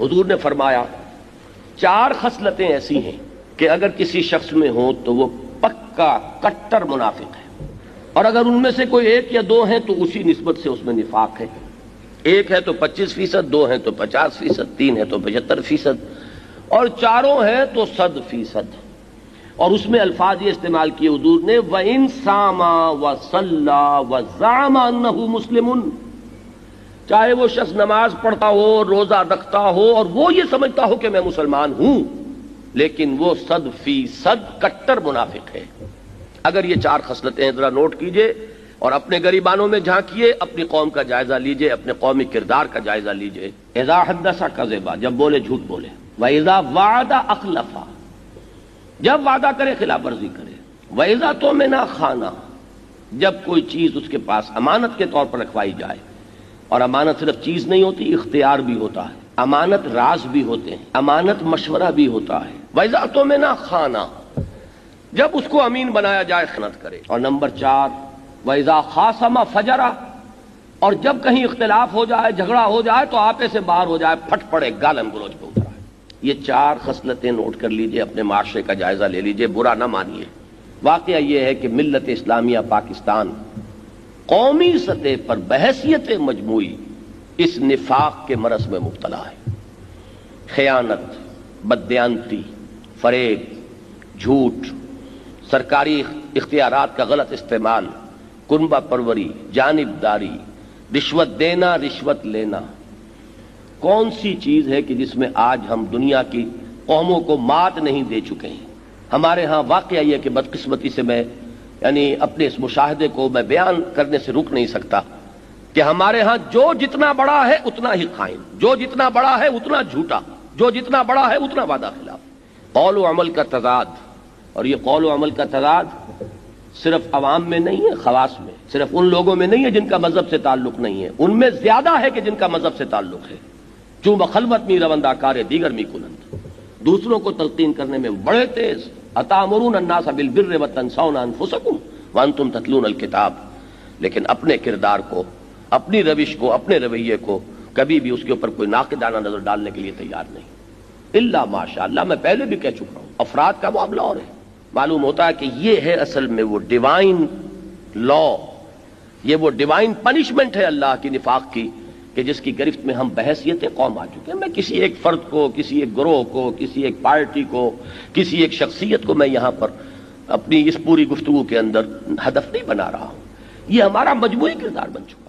حضور نے فرمایا 4 خصلتیں ایسی ہیں کہ اگر کسی شخص میں ہوں تو وہ پکا کٹر منافق ہے، اور اگر ان میں سے کوئی 1 یا 2 ہیں تو اسی نسبت سے اس میں نفاق ہے۔ 1 ہے تو 25%، 2 ہیں تو 50%، 3 ہے تو 75%، اور 4 ہیں تو 100%۔ اور اس میں الفاظ یہ استعمال کیے حضور نے وَإِن صَامَ وَصَلَّى وَزَعَمَ أَنَّهُ مُسْلِمٌ، چاہے وہ شخص نماز پڑھتا ہو، روزہ رکھتا ہو اور وہ یہ سمجھتا ہو کہ میں مسلمان ہوں، لیکن وہ 100% کٹر منافق ہے۔ اگر یہ 4 خصلتیں ہیں ذرا نوٹ کیجئے اور اپنے گریبانوں میں جھانکیے، اپنی قوم کا جائزہ لیجئے، اپنے قومی کردار کا جائزہ لیجئے۔ اذا حدث کذب، جب بولے جھوٹ بولے، واذا وعد اخلف، جب وعدہ کرے خلاف ورزی کرے، واذا تؤمن خان، جب کوئی چیز اس کے پاس امانت کے طور پر رکھوائی جائے، اور امانت صرف چیز نہیں ہوتی، اختیار بھی ہوتا ہے، امانت راز بھی ہوتے ہیں، امانت مشورہ بھی ہوتا ہے۔ واذا تؤمن خان، جب اس کو امین بنایا جائے خیانت کرے۔ اور نمبر 4 وَإِذَا خَاصَمَ فَجَرَ، اور جب کہیں اختلاف ہو جائے، جھگڑا ہو جائے تو آپے سے باہر ہو جائے، پھٹ پڑے، گالن گلوچ پہ اترا ہے۔ یہ 4 خصلتیں نوٹ کر لیجئے، اپنے معاشرے کا جائزہ لے لیجئے، برا نہ مانیے۔ واقعہ یہ ہے کہ ملت اسلامیہ پاکستان قومی سطح پر بحیثیت مجموعی اس نفاق کے مرض میں مبتلا ہے۔ خیانت، بددیانتی، فریب، جھوٹ، سرکاری اختیارات کا غلط استعمال، کنبہ پروری، جانبداری، رشوت دینا، رشوت لینا۔ کون سی چیز ہے کہ جس میں آج ہم دنیا کی قوموں کو مات نہیں دے چکے ہیں؟ ہمارے ہاں واقعہ یہ کہ بدقسمتی سے میں اپنے اس مشاہدے کو میں بیان کرنے سے رک نہیں سکتا کہ ہمارے ہاں جو جتنا بڑا ہے اتنا ہی خائن، جو جتنا بڑا ہے اتنا جھوٹا، جو جتنا بڑا ہے اتنا وعدہ خلاف۔ قول و عمل کا تضاد، اور یہ قول و عمل کا تضاد صرف عوام میں نہیں ہے، خواص میں، صرف ان لوگوں میں نہیں ہے جن کا مذہب سے تعلق نہیں ہے، ان میں زیادہ ہے کہ جن کا مذہب سے تعلق ہے۔ چوں بخلوت می روندہ کار دیگر می کنند، دوسروں کو تلقین کرنے میں بڑے تیز۔ اتامرون الناس بالبر وتنسون انفسکم وانتم تتلون الکتاب، لیکن اپنے کردار کو، اپنی روش کو، اپنے رویے کو کبھی بھی اس کے اوپر کوئی ناقدانہ نظر ڈالنے کے لیے تیار نہیں۔ الا ماشاء اللہ، میں پہلے بھی کہہ چکا ہوں، افراد کا معاملہ اور ہے۔ معلوم ہوتا ہے کہ یہ ہے اصل میں وہ ڈیوائن لا، یہ وہ ڈیوائن پنشمنٹ ہے اللہ کی نفاق کی، کہ جس کی گرفت میں ہم بحیثیت قوم آ چکے ہیں۔ میں کسی ایک فرد کو، کسی ایک گروہ کو، کسی ایک پارٹی کو، کسی ایک شخصیت کو میں یہاں پر اپنی اس پوری گفتگو کے اندر ہدف نہیں بنا رہا ہوں، یہ ہمارا مجموعی کردار بن چکا ہے۔